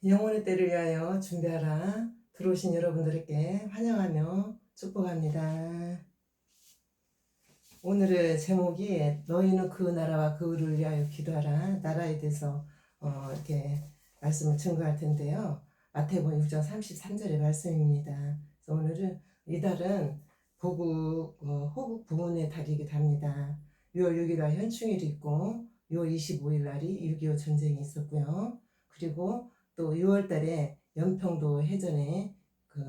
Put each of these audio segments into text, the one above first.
영혼의 때를 위하여 준비하라. 들어오신 여러분들께 환영하며 축복합니다. 오늘의 제목이 너희는 그 나라와 그 의를 위하여 기도하라. 나라에 대해서 이렇게 말씀을 증거할 텐데요. 마태복음 6장 33절의 말씀입니다. 그래서 오늘은 이달은 호국 부문의 달이기도 합니다. 6월 6일날 현충일이 있고 6월 25일 날이 6.25 전쟁이 있었고요. 그리고 또 6월 달에 연평도 해전에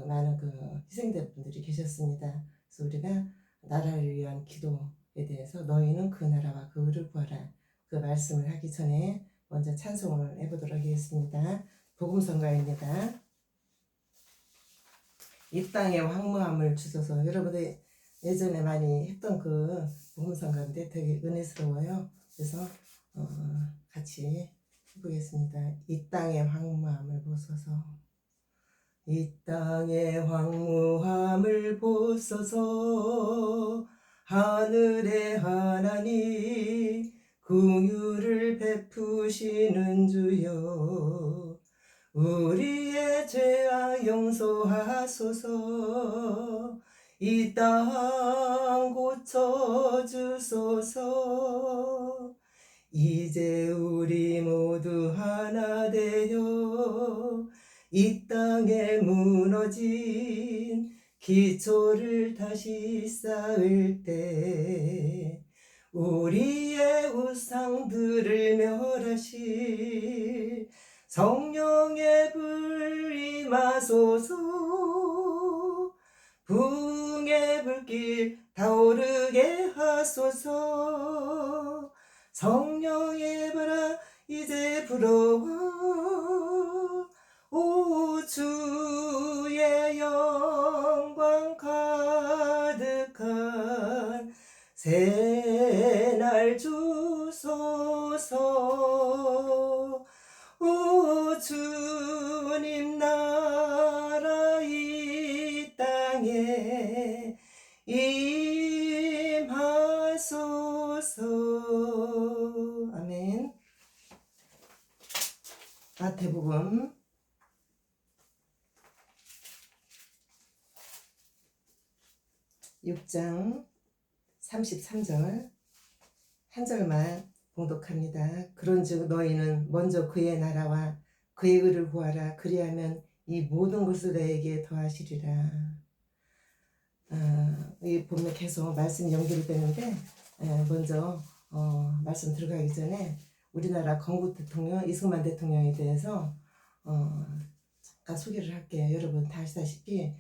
많은 희생된 분들이 계셨습니다. 그래서 우리가 나라를 위한 기도에 대해서 너희는 그 나라와 그 의를 구하라. 그 말씀을 하기 전에 먼저 찬송을 해보도록 하겠습니다. 복음성가입니다. 이 땅의 황무함을 주소서. 여러분들 예전에 많이 했던 복음성가인데 되게 은혜스러워요. 그래서 같이 해보겠습니다. 이 땅의 황무함을 보소서. 이 땅의 황무함을 보소서. 하늘의 하나님 긍휼을 베푸시는 주여, 우리의 죄악 용서하소서. 이 땅 고쳐주소서. 이제 우리 모두 하나 되어 이 땅에 무너진 기초를 다시 쌓을 때 우리의 우상들을 멸하실 성령의 불 임하소서. 부흥의 불길 타오르게 하소서. 성령의 바람 이제 불어와 오 주의 영광 가득한 새날 주소서. 오 주님 나라 이 땅에 임하소서. 아멘. 마태복음 6장 33절 한 절만 봉독합니다. 그런즉 너희는 먼저 그의 나라와 그의 의를 구하라. 그리하면 이 모든 것을 너에게 더하시리라. 이 보면 계속 말씀이 연결되는데 먼저 말씀 들어가기 전에 우리나라 건국 대통령 이승만 대통령에 대해서 잠깐 소개를 할게요. 여러분 다 아시다시피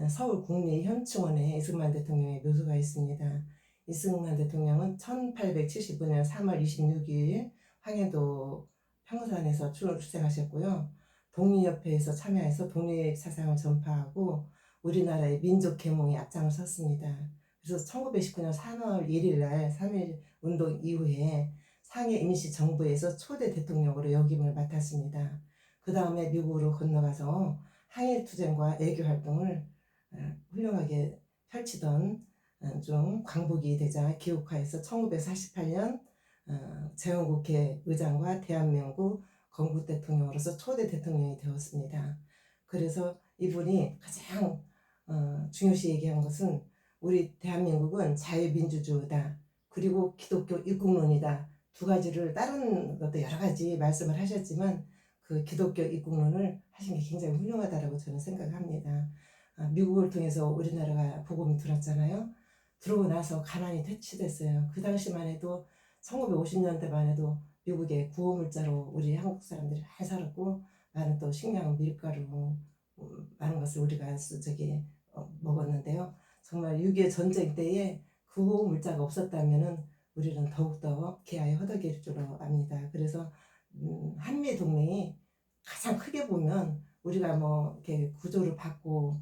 서울 국립현충원에 이승만 대통령의 묘소가 있습니다. 이승만 대통령은 1875년 3월 26일 황해도 평산에서 출생하셨고요. 독립협회에서 참여해서 독립사상을 전파하고 우리나라의 민족 계몽에 앞장을 섰습니다. 그래서 1919년 3월 1일 날 3.1 운동 이후에 상해 임시정부에서 초대 대통령으로 역임을 맡았습니다. 그 다음에 미국으로 건너가서 항일투쟁과 애교활동을 훌륭하게 펼치던 중 광복이 되자 기국화해서 1948년 재헌국회 의장과 대한민국 건국 대통령으로서 초대 대통령이 되었습니다. 그래서 이분이 가장 중요시 얘기한 것은 우리 대한민국은 자유민주주의다. 그리고 기독교 입국론이다. 두 가지를 다른 것도 여러 가지 말씀을 하셨지만 그 기독교 입국론을 하신 게 굉장히 훌륭하다라고 저는 생각합니다. 미국을 통해서 우리나라가 복음이 들었잖아요. 들어오고 나서 가난이 퇴치됐어요. 그 당시만 해도 1950년대만 해도 미국의 구호물자로 우리 한국 사람들이 잘 살았고 많은 또 식량, 밀가루 많은 것을 우리가 먹었는데요. 정말 6.25 전쟁 때에 구호물자가 없었다면은 우리는 더욱더 개화에 허덕일 줄 압니다. 그래서 한미 동맹이 가장 크게 보면 우리가 이렇게 구조를 받고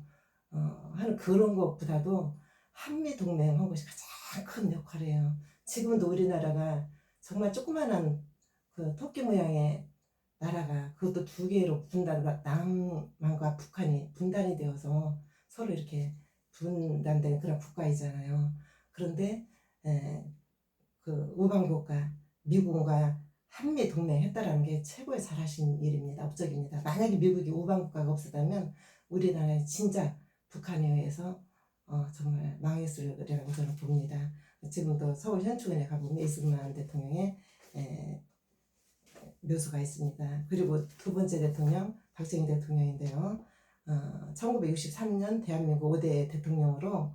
하는 그런 것보다도 한미 동맹 한 것이 가장 큰 역할이에요. 지금도 우리나라가 정말 조그만한 토끼 모양의 나라가 그것도 두 개로 남한과 북한이 분단이 되어서 서로 이렇게 분단된 그런 국가이잖아요. 그런데 우방국가 미국과 한미 동맹했다라는 게 최고의 잘하신 일입니다. 업적입니다. 만약에 미국이 우방국가가 없었다면 우리나라는 진짜 북한에 의해서 정말 망했을 거라고 저는 봅니다. 지금도 서울 현충원에 가보면 이승만 대통령의 묘소가 있습니다. 그리고 두 번째 대통령 박정희 대통령인데요. 1963년 대한민국 5대 대통령으로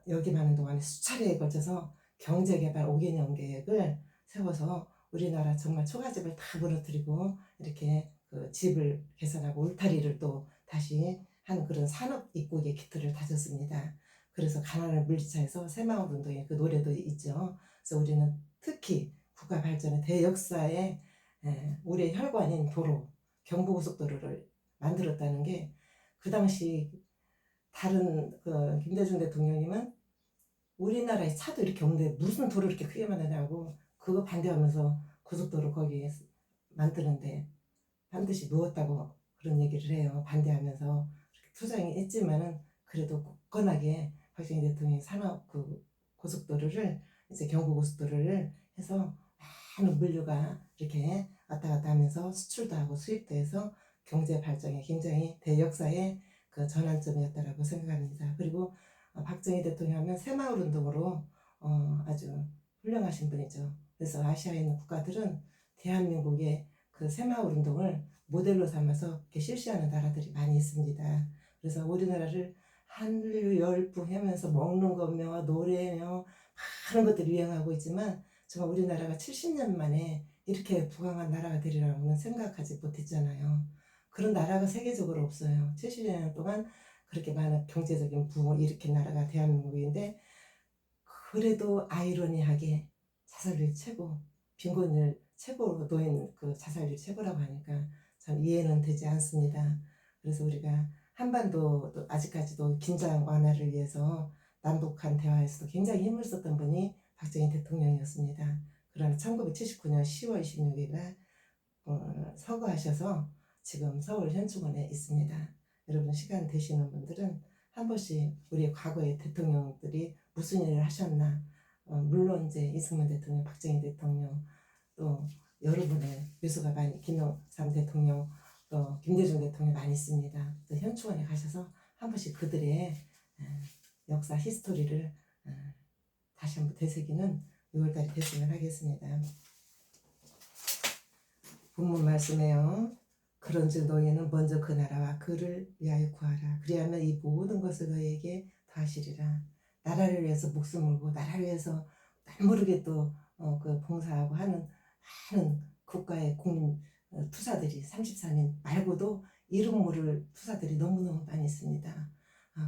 여기만 하는 동안에 수차례에 걸쳐서 경제개발 5개년 계획을 세워서 우리나라 정말 초가집을 다 무너뜨리고 이렇게 그 집을 개선하고 울타리를 또 다시 하는 그런 산업 입국의 기틀을 다졌습니다. 그래서 가난을 물리쳐서 새마을 운동의 그 노래도 있죠. 그래서 우리는 특히 국가 발전의 대역사에 우리의 혈관인 도로, 경부고속도로를 만들었다는 게 그 당시 다른 그 김대중 대통령님은 우리나라에 차도 이렇게 없는데 무슨 도로 이렇게 크게 만드냐고 그거 반대하면서 고속도로 거기 만드는데 반드시 누웠다고 그런 얘기를 해요. 반대하면서 투쟁이 했지만은 그래도 굳건하게 박정희 대통령이 산업 그 고속도로를 이제 경부고속도로를 해서 많은 물류가 이렇게 왔다 갔다 하면서 수출도 하고 수입도 해서 경제 발전에 굉장히 대역사의 그 전환점이었다라고 생각합니다. 그리고 박정희 대통령 하면 새마을 운동으로 아주 훌륭하신 분이죠. 그래서 아시아에 있는 국가들은 대한민국의 그 새마을 운동을 모델로 삼아서 이렇게 실시하는 나라들이 많이 있습니다. 그래서 우리나라를 한류 열풍 하면서 먹는 거며 노래며 많은 것들이 유행하고 있지만 정말 우리나라가 70년 만에 이렇게 부강한 나라가 되리라고는 생각하지 못했잖아요. 그런 나라가 세계적으로 없어요. 70년 동안 그렇게 많은 경제적인 부흥을 일으킨 나라가 대한민국인데 그래도 아이러니하게 자살률 최고, 빈곤율 최고로 놓인 그 자살률 최고라고 하니까 참 이해는 되지 않습니다. 그래서 우리가 한반도 아직까지도 긴장 완화를 위해서 남북한 대화에서도 굉장히 힘을 썼던 분이 박정희 대통령이었습니다. 그러나 1979년 10월 26일에 서거하셔서 지금 서울 현충원에 있습니다. 여러분 시간 되시는 분들은 한 번씩 우리의 과거의 대통령들이 무슨 일을 하셨나 물론 이제 이승만 대통령, 박정희 대통령 또 여러분의 묘소가 많이 김영삼 대통령 또 김대중 대통령 많이 있습니다. 또 현충원에 가셔서 한 번씩 그들의 역사 히스토리를 다시 한번 되새기는 6월달이 됐으면 하겠습니다. 본문 말씀에요. 그런즉 너희는 먼저 그 나라와 그를 위하여 구하라. 그리하면 이 모든 것을 너희에게 더하시리라. 나라를 위해서 목숨 걸고 나라를 위해서 남모르게 또 그 봉사하고 하는 많은 국가의 국민 투사들이 34년 말고도 이름 모를 투사들이 너무너무 많이 있습니다.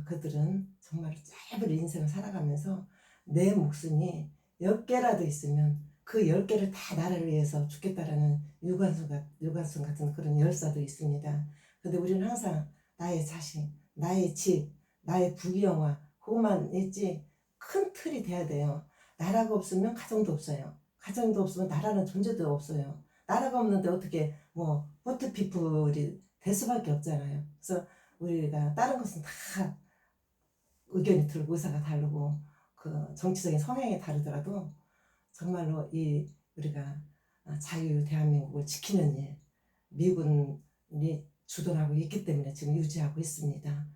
그들은 정말 짧은 인생을 살아가면서 내 목숨이 10개라도 있으면 그 10개를 다 나라를 위해서 죽겠다라는 유관순 같은 그런 열사도 있습니다. 근데 우리는 항상 나의 자식, 나의 집, 나의 부귀영화 그것만 있지 큰 틀이 돼야 돼요. 나라가 없으면 가정도 없어요. 가정도 없으면 나라는 존재도 없어요. 나라가 없는데 어떻게 뭐 포트피플이 될 수밖에 없잖아요. 그래서 우리가 다른 것은 다 의견이 틀리고 의사가 다르고 그 정치적인 성향이 다르더라도 정말로 이 우리가 자유 대한민국을 지키는 일 미군이 주도하고 있기 때문에 지금 유지하고 있습니다.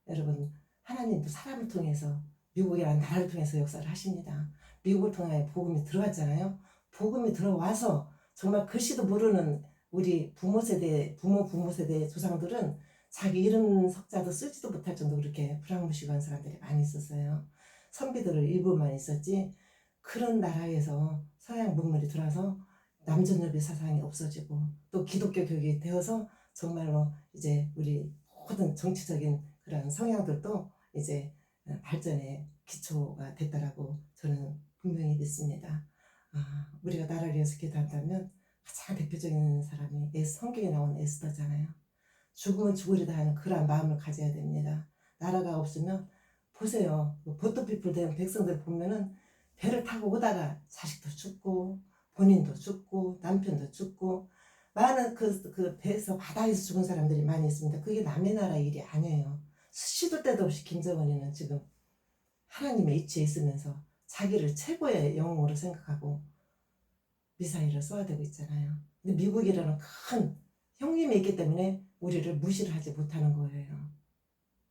여러분 하나님도 사람을 통해서 미국이라는 나라를 통해서 역사를 하십니다. 미국을 통해 복음이 들어왔잖아요. 복음이 들어와서 정말 글씨도 모르는 우리 부모 세대 조상들은 자기 이름 석자도 쓰지도 못할 정도로 그렇게 불황무시한 사람들이 많이 있었어요. 선비들을 일부만 있었지 그런 나라에서 서양 문물이 들어와서 남존여비 사상이 없어지고 또 기독교 교육이 되어서 정말로 이제 우리 모든 정치적인 그런 성향들도 이제 발전의 기초가 됐다라고 저는 분명히 믿습니다. 우리가 나라를 위해서 기도한다면 가장 대표적인 사람이 성경에 나온 에스더잖아요. 죽으면 죽으리다 하는 그런 마음을 가져야 됩니다. 나라가 없으면 보세요. 보트피플 된 백성들 보면은 배를 타고 오다가 자식도 죽고 본인도 죽고 남편도 죽고 많은 그 배에서 바다에서 죽은 사람들이 많이 있습니다. 그게 남의 나라 일이 아니에요. 시도 때도 없이 김정은이는 지금 하나님의 이치에 있으면서 자기를 최고의 영웅으로 생각하고 미사일을 쏘아대고 있잖아요. 근데 미국이라는 큰 형님이 있기 때문에 우리를 무시를 하지 못하는 거예요.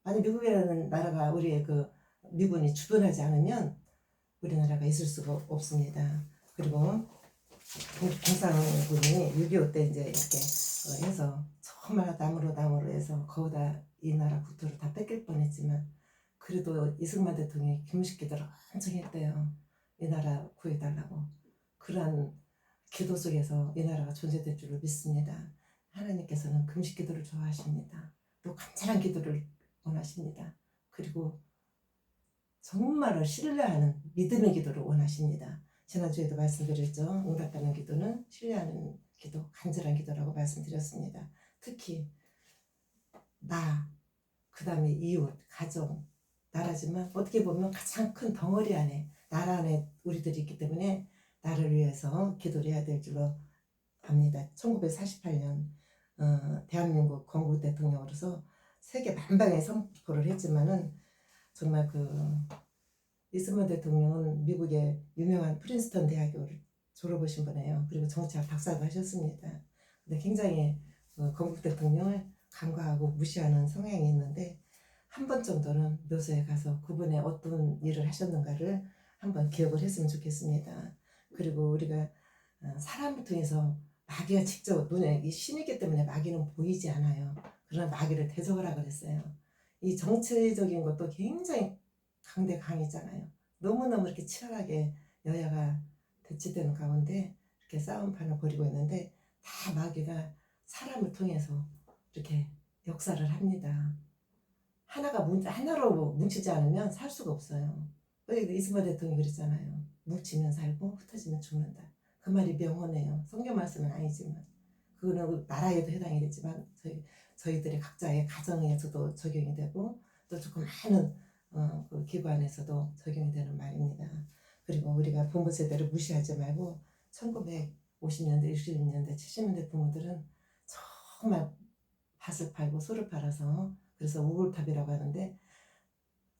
만약 미국이라는 나라가 우리의 그 미군이 주둔하지 않으면 우리나라가 있을 수가 없습니다. 그리고 공산군이 6.25 때 이제 이렇게 해서 정말 나무로 해서 거기다 이 나라 국토를 다 뺏길 뻔했지만 그래도 이승만 대통령이 금식기도를 엄청 했대요. 이 나라 구해달라고. 그러한 기도 속에서 이 나라가 존재될 줄을 믿습니다. 하나님께서는 금식기도를 좋아하십니다. 또 간절한 기도를 원하십니다. 그리고 정말로 신뢰하는 믿음의 기도를 원하십니다. 지난주에도 말씀드렸죠. 응답하는 기도는 신뢰하는 기도, 간절한 기도라고 말씀드렸습니다. 특히 그 다음에 이웃, 가정, 나라지만 어떻게 보면 가장 큰 덩어리 안에 나라 안에 우리들이 있기 때문에 나를 위해서 기도를 해야 될 줄로 압니다. 1948년 대한민국 건국 대통령으로서 세계 만방에 선포를 했지만은 정말 이승만 대통령은 미국의 유명한 프린스턴 대학교를 졸업하신 분이에요. 그리고 정치학 박사도 하셨습니다. 근데 굉장히 건국 대통령을 간과하고 무시하는 성향이 있는데 한 번 정도는 묘소에 가서 그분의 어떤 일을 하셨는가를 한번 기억을 했으면 좋겠습니다. 그리고 우리가 사람을 통해서 마귀가 직접 눈에 신이기 때문에 마귀는 보이지 않아요. 그러나 마귀를 대적하라 그랬어요. 이 정치적인 것도 굉장히 강했잖아요. 너무너무 이렇게 치열하게 여야가 대치되는 가운데 이렇게 싸움판을 벌이고 있는데 다 마귀가 사람을 통해서 이렇게 역사를 합니다. 하나로 뭉치지 않으면 살 수가 없어요. 이승만 대통령이 그랬잖아요. 뭉치면 살고 흩어지면 죽는다. 그 말이 명언해요. 성경 말씀은 아니지만 그거는 나라에도 해당이 되지만 저희들의 각자의 가정에서도 적용이 되고 또 조금 많은 그 기관에서도 적용이 되는 말입니다. 그리고 우리가 부모 세대를 무시하지 말고 1950년대, 60년대, 70년대 부모들은 정말 밭을 팔고 소를 팔아서 그래서 우골탑이라고 하는데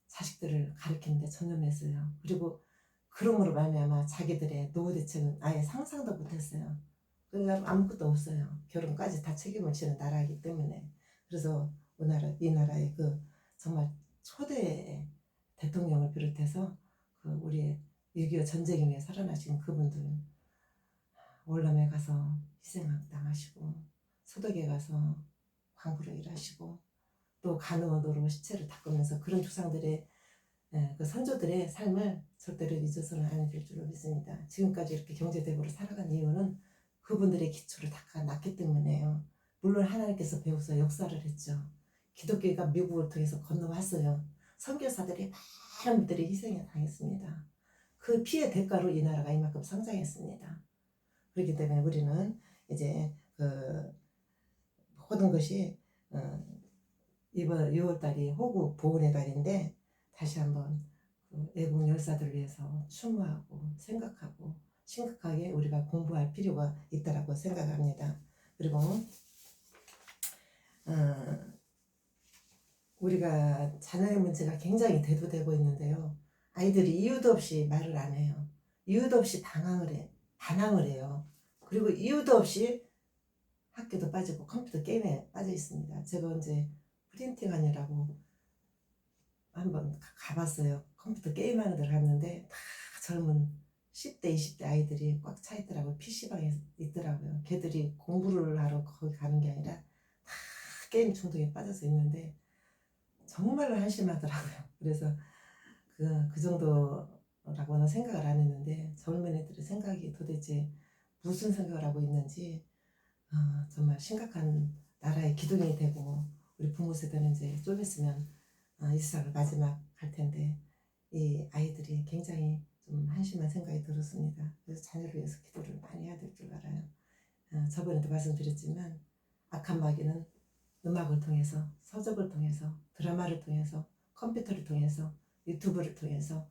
자식들을 가르치는데 전념했어요. 그리고 그러므로 말미암아 자기들의 노후 대책은 아예 상상도 못했어요. 그러니까 아무것도 없어요. 결혼까지 다 책임을 지는 나라이기 때문에. 그래서 이 나라의 정말 초대 대통령을 비롯해서 우리의 6.25 전쟁에 위해 살아나신 그분들 월남에 가서 희생당하시고 소독에 가서 광부로 일하시고 또 간호원으로 시체를 닦으면서 그런 조상들의 그 선조들의 삶을 절대로 잊어서는 안 될 줄로 믿습니다. 지금까지 이렇게 경제대국으로 살아간 이유는 그분들의 기초를 닦아놨기 때문에요. 물론 하나님께서 배워서 역사를 했죠. 기독교가 미국을 통해서 건너왔어요. 선교사들이 많은 분들이 희생을 당했습니다. 그 피해 대가로 이 나라가 이만큼 성장했습니다. 그렇기 때문에 우리는 이제 모든 것이 이번 6월달이 호국 보훈의 달인데 다시 한번 애국 열사들을 위해서 추모하고 생각하고 심각하게 우리가 공부할 필요가 있다라고 생각합니다. 그리고 우리가 자녀의 문제가 굉장히 대두되고 있는데요. 아이들이 이유도 없이 말을 안 해요. 이유도 없이 반항을 해요. 그리고 이유도 없이 학교도 빠지고 컴퓨터 게임에 빠져 있습니다. 제가 이제 프린팅 하느라고 한번 가봤어요. 컴퓨터 게임하는 데를 갔는데 다 젊은 10대 20대 아이들이 꽉 차 있더라고요. PC방에 있더라고요. 걔들이 공부를 하러 거기 가는 게 아니라 다 게임 중독에 빠져서 있는데 정말로 한심하더라고요. 그래서 그 정도라고는 생각을 안 했는데 젊은이들의 생각이 도대체 무슨 생각을 하고 있는지 정말 심각한 나라의 기둥이 되고 우리 부모 세대는 이제 좀 있으면 이 세상을 마지막 갈 텐데 이 아이들이 굉장히 좀 한심한 생각이 들었습니다. 그래서 자녀를 위해서 기도를 많이 해야 될 줄 알아요. 저번에도 말씀드렸지만 악한 마귀는 음악을 통해서 서적을 통해서 드라마를 통해서 컴퓨터를 통해서 유튜브를 통해서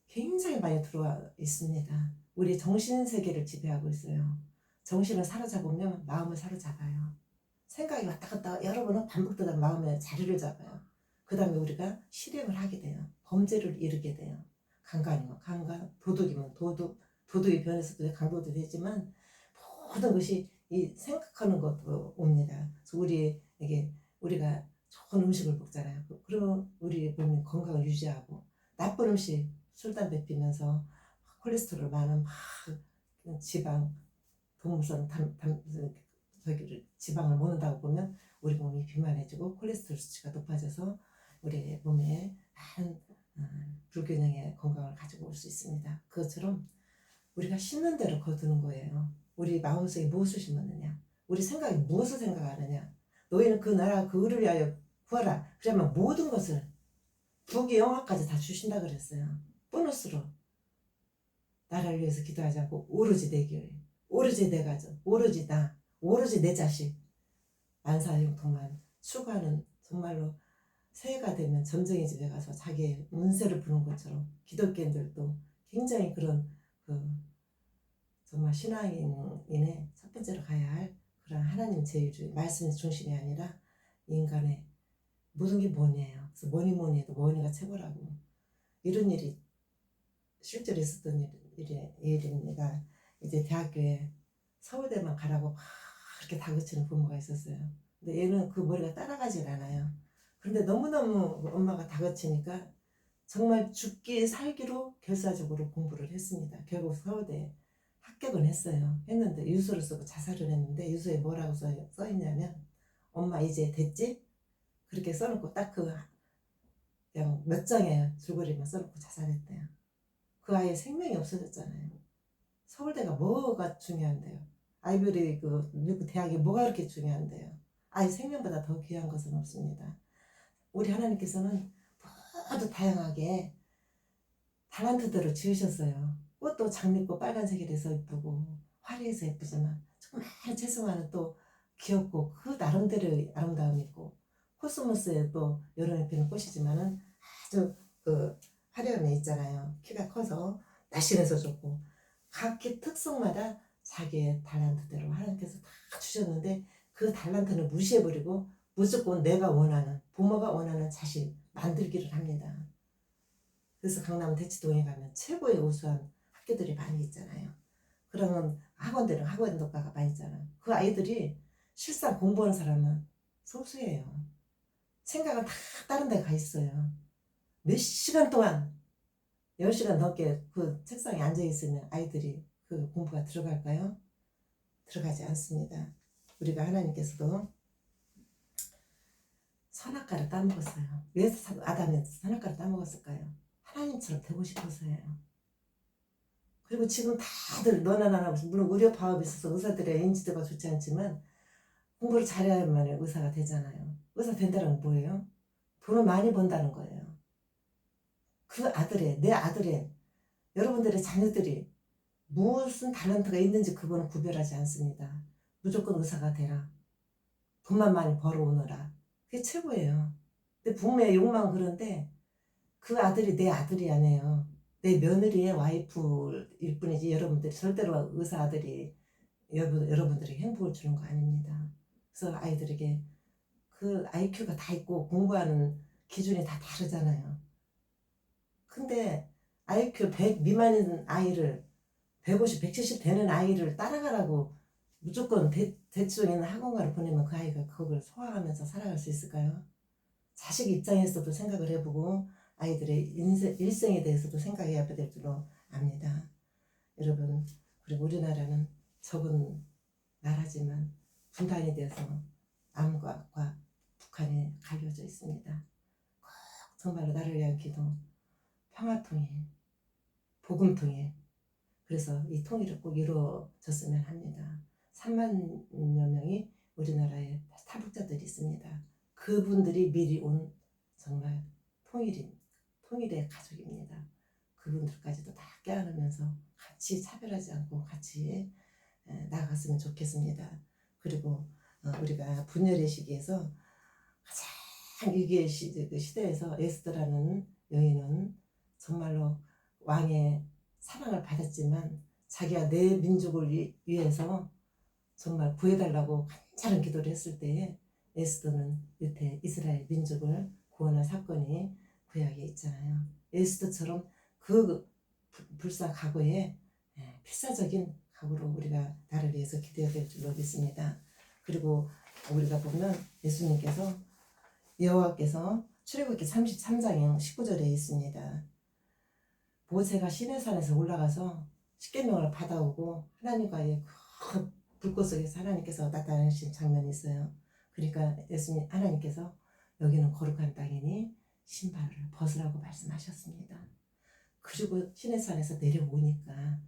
굉장히 많이 들어와 있습니다. 우리 정신세계를 지배하고 있어요. 정신을 사로잡으면 마음을 사로잡아요. 생각이 왔다 갔다 여러 번은 반복되다 마음의 자리를 잡아요. 그 다음에 우리가 실행을 하게 돼요. 범죄를 이루게 돼요. 강간이면 강간, 도둑이면 도둑, 도덕이 변해서도 강도도 되지만 모든 것이 이 생각하는 것도 옵니다. 그래서 우리에게 우리가 좋은 음식을 먹잖아요. 그러면 우리 몸이 건강을 유지하고 나쁜 음식 술 담배 피면서 콜레스테롤 많은 막 지방 동물성 저기를 지방을 먹는다고 보면 우리 몸이 비만해지고 콜레스테롤 수치가 높아져서 우리 몸에 많은 불균형의 건강을 가지고 올 수 있습니다. 그것처럼 우리가 심는 대로 거두는 거예요. 우리 마음속에 무엇을 심었느냐, 우리 생각이 무엇을 생각하느냐. 너희는 그 나라 그 의를 위하여 구하라. 그러면 모든 것을 부귀 영화까지 다 주신다 그랬어요. 보너스로 나라를 위해서 기도하지 않고 오로지 내 교회, 오로지 내 가정, 오로지 나, 오로지 내 자식 만사형통만 추구하는, 정말로 새해가 되면 점쟁이 집에 가서 자기의 운세를 부는 것처럼 기독교인들도 굉장히 그런 정말 신앙인의 첫 번째로 가야 할 그런 하나님 제일주의 말씀의 중심이 아니라 인간의 모든 게 뭐니에요. 그래서 뭐니 해도 뭐니가 최고라고. 이런 일이 실제로 있었던 일입니다. 이제 대학교에 서울대만 가라고 막 그렇게 다그치는 부모가 있었어요. 근데 얘는 그 머리가 따라가질 않아요. 그런데 너무너무 엄마가 다그치니까 정말 죽기 살기로 결사적으로 공부를 했습니다. 결국 서울대에 합격은 했어요. 했는데 유서를 쓰고 자살을 했는데 유서에 뭐라고 써있냐면 엄마 이제 됐지? 그렇게 써놓고 딱 그냥 몇 장의 줄거리만 써놓고 자살했대요. 그 아이의 생명이 없어졌잖아요. 서울대가 뭐가 중요한데요? 아이비리그 미국 대학이 뭐가 그렇게 중요한데요? 아이 생명보다 더 귀한 것은 없습니다. 우리 하나님께서는 모두 다양하게 달란트대로 지으셨어요. 꽃도 장미꽃 빨간색이라서 예쁘고 화려해서 예쁘지만 정말 죄송한 또 귀엽고 그 나름대로 아름다움이 있고, 코스모스에 또 여름에 피는 꽃이지만은 아주 그 화려함이 있잖아요. 키가 커서 날씬해서 좋고 각기 특성마다 자기의 달란트대로 하나님께서 다 주셨는데 그 달란트는 무시해버리고 무조건 내가 원하는, 부모가 원하는 자식 만들기를 합니다. 그래서 강남 대치동에 가면 최고의 우수한 학교들이 많이 있잖아요. 그러면 학원 독가가 많이 있잖아요. 그 아이들이 실상 공부하는 사람은 소수예요. 생각은 다 다른 데 가 있어요. 몇 시간 동안 10시간 넘게 그 책상에 앉아 있으면 아이들이 그 공부가 들어갈까요? 들어가지 않습니다. 우리가 하나님께서도 선악과를 따먹었어요. 왜 아담이 선악과를 따먹었을까요? 하나님처럼 되고 싶어서예요. 그리고 지금 다들 너나 나나, 물론 의료 파업이 있어서 의사들의 인지도가 좋지 않지만 공부를 잘해야만 의사가 되잖아요. 의사 된다는 건 뭐예요? 돈을 많이 번다는 거예요. 그 아들의, 내 아들의, 여러분들의 자녀들이 무슨 탤런트가 있는지 그거는 구별하지 않습니다. 무조건 의사가 되라, 돈만 많이 벌어오너라, 그게 최고예요. 근데 부모의 욕망은 그런데 그 아들이 내 아들이 아니에요. 내 며느리의 와이프일 뿐이지 여러분들이 절대로 의사 아들이 여러분들에게 행복을 주는 거 아닙니다. 그래서 아이들에게 그 IQ가 다 있고 공부하는 기준이 다 다르잖아요. 근데 IQ 100 미만인 아이를 150, 170 되는 아이를 따라가라고 무조건 대충 있는 학원가를 보내면 그 아이가 그걸 소화하면서 살아갈 수 있을까요? 자식 입장에서도 생각을 해보고 아이들의 일생에 대해서도 생각해야 될 줄로 압니다. 여러분, 그리고 우리나라는 적은 나라지만 분단이 되어서 남과 북한이 갈려져 있습니다. 꼭 정말로 나를 위한 기도, 평화통일, 복음통일, 그래서 이 통일이 꼭 이루어졌으면 합니다. 3만여 명이 우리나라에 탈북자들이 있습니다. 그분들이 미리 온 정말 통일의 가족입니다. 그분들까지도 다 껴안으면서 같이 차별하지 않고 같이 나아갔으면 좋겠습니다. 그리고 우리가 분열의 시기에서 가장 위기의 시대에서 에스더라는 여인은 정말로 왕의 사랑을 받았지만 자기가 내 민족을 위해서 정말 구해달라고 간절한 기도를 했을 때에 에스더는 여태 이스라엘 민족을 구원한 사건이 구약에 있잖아요. 에스더처럼 그 불사 과거에 필사적인 각오로 우리가 나를 위해서 기도해야 될 줄로 믿습니다. 그리고 우리가 보면 예수님께서 여호와께서 출애굽기 33장 19절에 있습니다. 모세가 시내산에서 올라가서 십계명을 받아오고 하나님과의 그 불꽃 속에서 하나님께서 나타나신 장면이 있어요. 그러니까 예수님 하나님께서 여기는 거룩한 땅이니 신발을 벗으라고 말씀하셨습니다. 그리고 시내산에서 내려오니까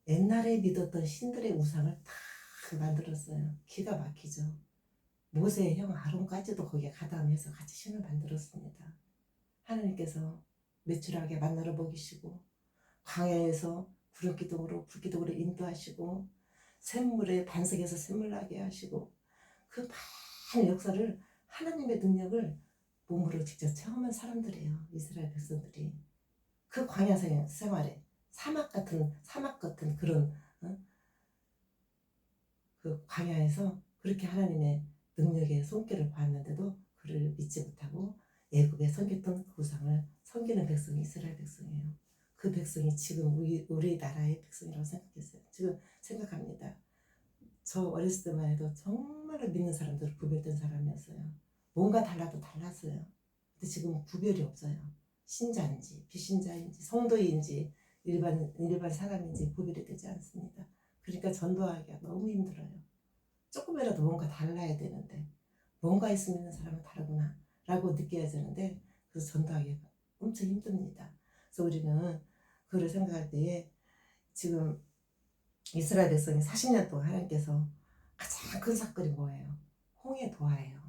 옛날에 믿었던 신들의 우상을 다 만들었어요. 기가 막히죠. 모세의 형 아론까지도 거기에 가담해서 같이 신을 만들었습니다. 하나님께서 매출하게 만나러 먹이시고 광야에서 구름기둥으로 불기둥으로 인도하시고 샘물에 반석에서 샘물 나게 하시고 그 많은 역사를 하나님의 능력을 몸으로 직접 체험한 사람들이에요. 이스라엘 백성들이. 그 광야 생활에 사막 같은 그런 그 광야에서 그렇게 하나님의 능력의 손길을 보았는데도 그를 믿지 못하고 애굽에 섬겼던 그 우상을 섬기는 백성이 이스라엘 백성이에요. 그 백성이 지금 우리나라의 백성이라고 생각했어요. 지금 생각합니다. 저 어렸을 때만 해도 정말로 믿는 사람들을 구별된 사람이었어요. 뭔가 달라도 달랐어요. 근데 지금 구별이 없어요. 신자인지 비신자인지 성도인지 일반 사람인지 구별이 되지 않습니다. 그러니까 전도하기가 너무 힘들어요. 조금이라도 뭔가 달라야 되는데 뭔가 있으면 사람은 다르구나 라고 느껴야 되는데 그래서 전도하기가 엄청 힘듭니다. 그래서 우리는 그걸 생각할 때에 지금 이스라엘 백성이 40년 동안 하나님께서 가장 큰 사건이 뭐예요? 홍해 도하예요.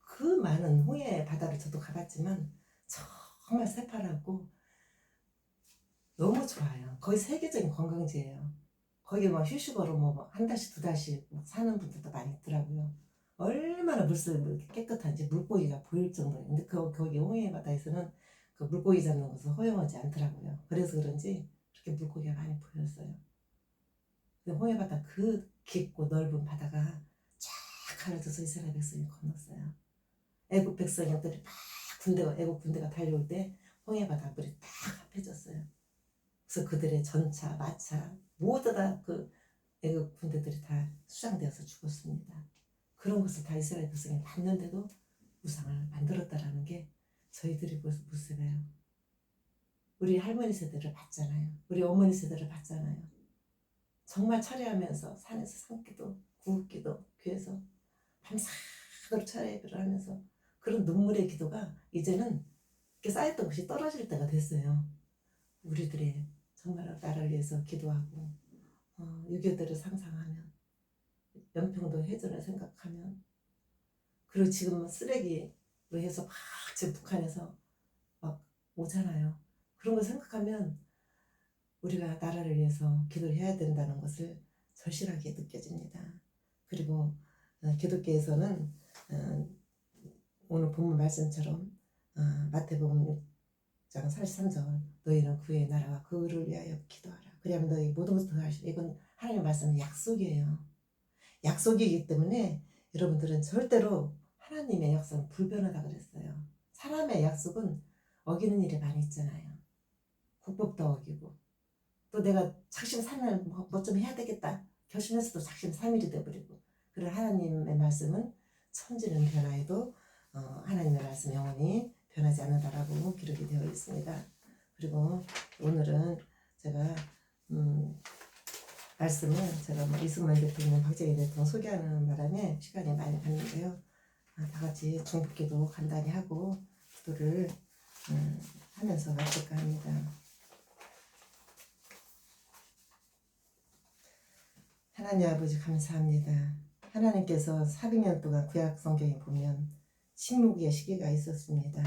그 많은 홍해 바다를 저도 가봤지만 정말 새파랗고 너무 좋아요. 거의 세계적인 관광지예요. 거기 뭐 휴식으로 뭐 한 달씩 두 달씩 사는 분들도 많이 있더라고요. 얼마나 물속이 깨끗한지 물고기가 보일 정도예요. 근데 거기 홍해 바다에서는 그 물고기 잡는 것은 허용하지 않더라고요. 그래서 그런지 그렇게 물고기가 많이 보였어요. 근데 홍해 바다 그 깊고 넓은 바다가 쫙 갈라져서 이스라엘 백성이 건넜어요. 애굽 백성들이 막 애굽 군대가 달려올 때 홍해 바다 물이 딱 합해졌어요. 그래서 그들의 전차, 마차 모두 다 그 애굽 군대들이 다 수장되어서 죽었습니다. 그런 것을 다 이스라엘 백성이 봤는데도 우상을 만들었다라는 게 저희들이 모습이에요. 우리 할머니 세대를 봤잖아요. 우리 어머니 세대를 봤잖아요. 정말 철회하면서 산에서 산기도 구웃기도 교회에서 밤새도록 철회 예배를 하면서 그런 눈물의 기도가 이제는 이렇게 쌓였던 것이 떨어질 때가 됐어요. 우리들의 정말 나라를 위해서 기도하고 6.25들을 상상하면 연평도 해전을 생각하면 그리고 지금 쓰레기로 해서 막 지금 북한에서 막 오잖아요. 그런 걸 생각하면 우리가 나라를 위해서 기도를 해야 된다는 것을 절실하게 느껴집니다. 그리고 기독교에서는 오늘 본문 말씀처럼 마태복음 6장 43절 너희는 그의 나라와 그를 위하여 기도하라. 그리하면 너희 모든 것을 더하시리라. 이건 하나님의 말씀은 약속이에요. 약속이기 때문에 여러분들은 절대로 하나님의 약속은 불변하다 그랬어요. 사람의 약속은 어기는 일이 많이 있잖아요. 국법도 어기고 또 내가 작심 삼일 뭐 좀 해야 되겠다 결심해서도 작심 삼일이 돼버리고 그런 하나님의 말씀은 천지는 변화해도 하나님의 말씀 영원히 변하지 않는다라고 기록이 되어 있습니다. 그리고 오늘은 제가 말씀을 제가 뭐 이승만 대통령, 박정희 대통령 소개하는 바람에 시간이 많이 갔는데요. 다 같이 중보기도 간단히 하고 기도를 하면서 마칠까 합니다. 하나님 아버지 감사합니다. 하나님께서 400년 동안 구약 성경에 보면 침묵의 시기가 있었습니다.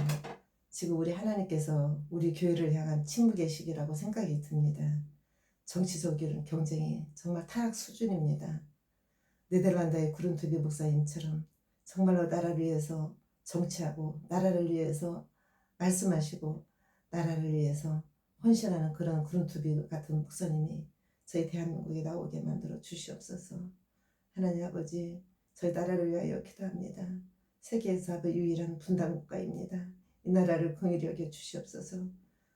지금 우리 하나님께서 우리 교회를 향한 침묵의 시기라고 생각이 듭니다. 정치적인 경쟁이 정말 타락 수준입니다. 네덜란드의 구른투비 목사님처럼 정말로 나라를 위해서 정치하고 나라를 위해서 말씀하시고 나라를 위해서 헌신하는 그런 구른투비 같은 목사님이 저희 대한민국에 나오게 만들어 주시옵소서. 하나님 아버지 저희 나라를 위하여 기도합니다. 세계에서 유일한 분단 국가입니다. 이 나라를 긍휼히 여겨 주시옵소서.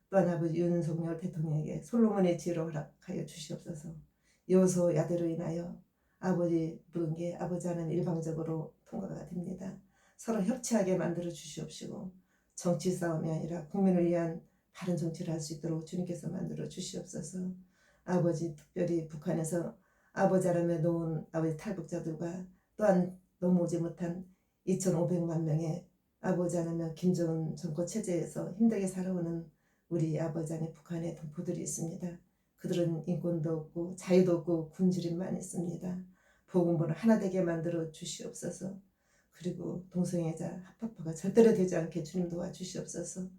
또한 아버지 윤석열 대통령에게 솔로몬의 지혜로 허락하여 주시옵소서. 여호수 야대로 인하여 아버지 모든 게 아버지 하나님 일방적으로 통과가 됩니다. 서로 협치하게 만들어 주시옵시고 정치 싸움이 아니라 국민을 위한 바른 정치를 할 수 있도록 주님께서 만들어 주시옵소서. 아버지 특별히 북한에서 아버지 하나님의 놓은 아버지 탈북자들과 또한 넘어오지 못한 2,500만 명의 아버지 하나님 김정은 정권 체제에서 힘들게 살아오는 우리 아버지 하나님 북한의 동포들이 있습니다. 그들은 인권도 없고 자유도 없고 굶주림만 있습니다. 복음으로 하나 되게 만들어 주시옵소서. 그리고 동성애자 합법화가 절대로 되지 않게 주님 도와주시옵소서.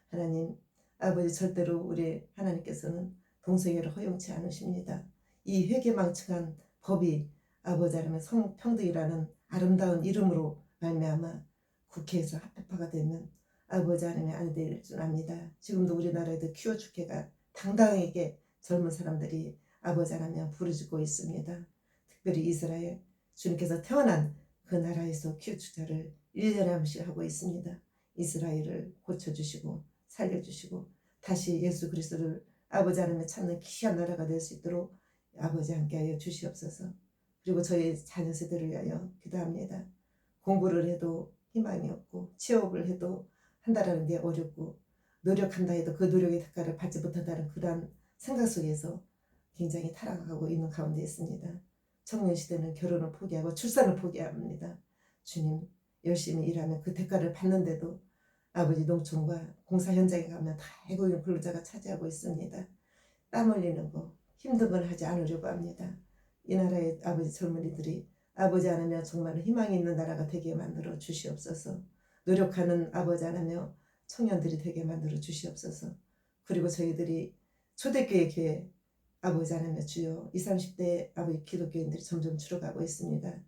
하나님 아버지 절대로 우리 하나님께서는 동성애를 허용치 않으십니다. 이 회개망측한 법이 아버지 하나님의 성평등이라는 아름다운 이름으로 말미암아 국회에서 합법화가 되면 아버지 하나님의 아니 될 줄 압니다. 지금도 우리나라에도 퀴어 축제가 당당하게 젊은 사람들이 아버지 하나님 부르짖고 있습니다. 특별히 이스라엘 주님께서 태어난 그 나라에서 퀴어 축제를 1년에 한 번씩 하고 있습니다. 이스라엘을 고쳐주시고 살려주시고 다시 예수 그리스도를 아버지 하나님의 찾는 귀한 나라가 될 수 있도록 아버지 함께하여 주시옵소서. 그리고 저희 자녀 세대를 위하여 기도합니다. 공부를 해도 희망이 없고 취업을 해도 한다라는 게 어렵고 노력한다 해도 그 노력의 대가를 받지 못한다는 그런 생각 속에서 굉장히 타락하고 있는 가운데 있습니다. 청년 시대는 결혼을 포기하고 출산을 포기합니다. 주님 열심히 일하면 그 대가를 받는데도 아버지 농촌과 공사 현장에 가면 다 외국인 근로자가 차지하고 있습니다. 땀 흘리는 거 힘든 건 하지 않으려고 합니다. 이 나라의 아버지 젊은이들이 아버지 하나며 정말 희망이 있는 나라가 되게 만들어 주시옵소서. 노력하는 아버지 하나며 청년들이 되게 만들어 주시옵소서. 그리고 저희들이 초대교회 교회 아버지 하나며 주여 20, 30대 아버지 기독교인들이 점점 줄어가고 있습니다.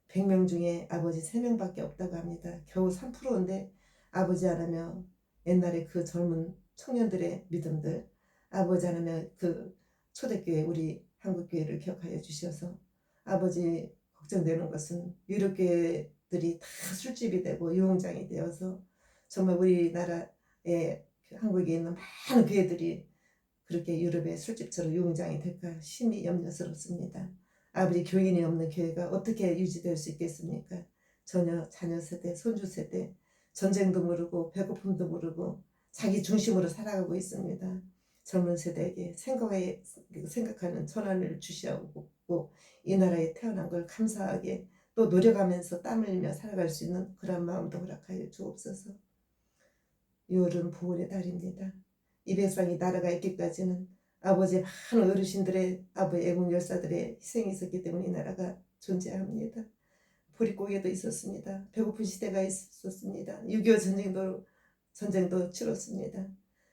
100명 중에 아버지 3명밖에 없다고 합니다. 겨우 3%인데 아버지 하나며 옛날에 그 젊은 청년들의 믿음들 아버지 하나며 그 초대교회 우리 한국교회를 기억하여 주셔서 아버지 걱정되는 것은 유럽교회들이 다 술집이 되고 유흥장이 되어서 정말 우리나라에 한국에 있는 많은 교회들이 그렇게 유럽의 술집처럼 유흥장이 될까 심히 염려스럽습니다. 아버지 교인이 없는 교회가 어떻게 유지될 수 있겠습니까? 전혀 자녀 세대, 손주 세대 전쟁도 모르고 배고픔도 모르고 자기 중심으로 살아가고 있습니다. 젊은 세대에게 생각하는 전환을 주시하고 이 나라에 태어난 걸 감사하게 또 노력하면서 땀 흘리며 살아갈 수 있는 그런 마음도 허락하여 주옵소서. 6월은 보훈의 달입니다. 이 백성이 나라가 있기까지는 아버지 많은 어르신들의 아버지 애국 열사들의 희생이 있었기 때문에 이 나라가 존재합니다. 보릿고개도 있었습니다. 배고픈 시대가 있었습니다. 6.25 전쟁도 치렀습니다.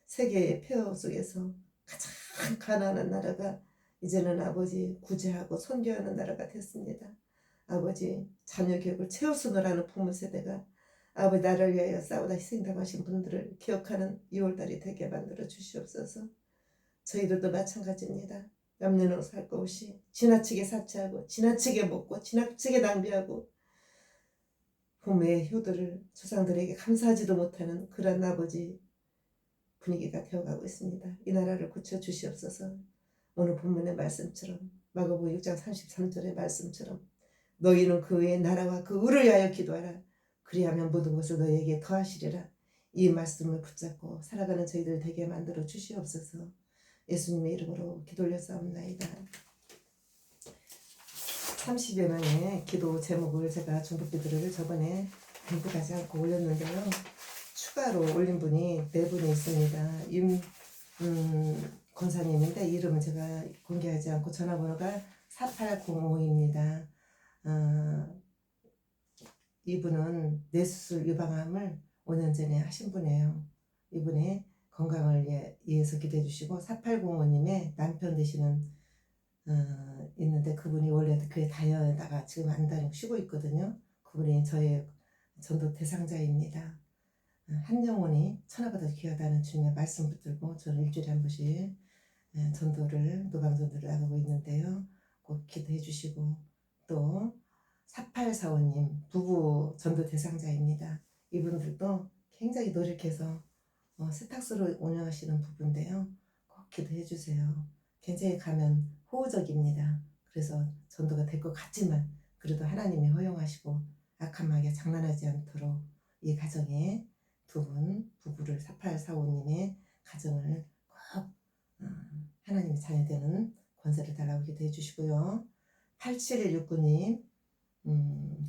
세계의 폐허 속에서 가장 가난한 나라가 이제는 아버지 구제하고 선교하는 나라가 됐습니다. 아버지 자녀 교육을 채우수노라는 부모 세대가 아버지 나라를 위하여 싸우다 희생당하신 분들을 기억하는 6월달이 되게 만들어 주시옵소서. 저희들도 마찬가지입니다. 남녀노소 할 것 없이 지나치게 사치하고 지나치게 먹고 지나치게 낭비하고 부모의 효도를 조상들에게 감사하지도 못하는 그런 아버지 분위기가 되어가고 있습니다. 이 나라를 고쳐주시옵소서. 오늘 본문의 말씀처럼 마가복음 6장 33절의 말씀처럼 너희는 그 외의 나라와 그 의를 위하여 기도하라. 그리하면 모든 것을 너희에게 더하시리라. 이 말씀을 붙잡고 살아가는 저희들 되게 만들어 주시옵소서. 예수님의 이름으로 기도 올려싸움나이다. 30여 명의 기도 제목을 제가 중보기도를 저번에 전부 가지 않고 올렸는데요. 추가로 올린 분이 4분이 있습니다. 윤 권사님인데 이름은 제가 공개하지 않고 전화번호가 4805입니다. 이분은 뇌수술 유방암을 5년 전에 하신 분이에요. 이분의 건강을 위해서 기도해 주시고 4805님의 남편 되시는 있는데 그분이 원래 교회 다녀다가 지금 안 다니고 쉬고 있거든요. 그분이 저의 전도 대상자입니다. 한 영혼이 천하보다 귀하다는 주님의 말씀 붙들고 저는 일주일에 한 번씩 전도를 노방전도를 나가고 있는데요. 꼭 기도해 주시고 또 4845님 부부 전도 대상자입니다. 이분들도 굉장히 노력해서 세탁소를 운영하시는 부부인데요. 꼭 기도해 주세요. 굉장히 가면 호의적입니다. 그래서 전도가 될 것 같지만 그래도 하나님이 허용하시고 악한 마귀가 장난하지 않도록 이 가정에 두 분 부부를 4845님의 가정을 꼭 하나님의 자녀되는 권세를 달라고 기도해 주시고요. 8769님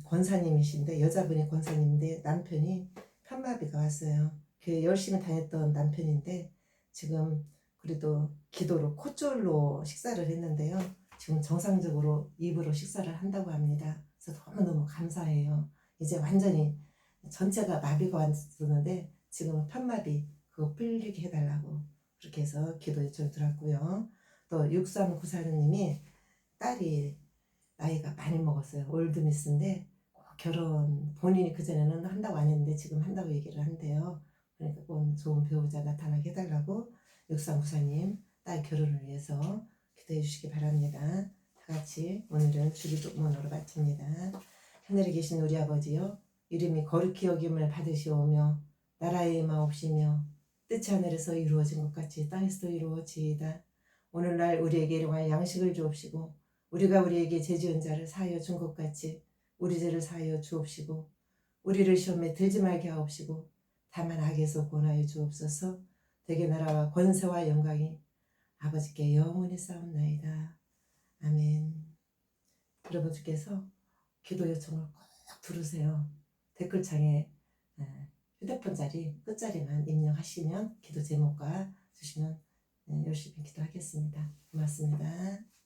권사님이신데 여자분이 권사님인데 남편이 편마비가 왔어요. 교회 열심히 다녔던 남편인데 지금 그래도 기도로 콧줄로 식사를 했는데요. 지금 정상적으로 입으로 식사를 한다고 합니다. 그래서 너무너무 감사해요. 이제 완전히 전체가 마비가 왔었는데 지금은 편마비 그거 풀리게 해달라고 그렇게 해서 기도 요청 들었고요. 또 6394님이 딸이 나이가 많이 먹었어요. 올드미스인데 꼭 결혼 본인이 그전에는 한다고 안 했는데 지금 한다고 얘기를 한대요. 그러니까 꼭 좋은 배우자 나타나게 해달라고 6394님 딸 결혼을 위해서 기도해 주시기 바랍니다. 다 같이 오늘은 주기도문으로 마칩니다. 하늘에 계신 우리 아버지요 이름이 거룩히 여김을 받으시오며 나라의 마옵시며 뜻이 하늘에서 이루어진 것 같이 땅에서도 이루어지이다. 오늘날 우리에게 일용할 양식을 주옵시고 우리가 우리에게 죄지은 자를 사하여 준 것 같이 우리 죄를 사하여 주옵시고 우리를 시험에 들지 말게 하옵시고 다만 악에서 구원하여 주옵소서. 대개 나라와 권세와 영광이 아버지께 영원히 싸움나이다. 아멘. 여러분께서 기도 요청을 꼭 들으세요. 댓글창에 휴대폰 자리 끝자리만 입력하시면 기도 제목과 주시면 열심히 기도하겠습니다. 고맙습니다.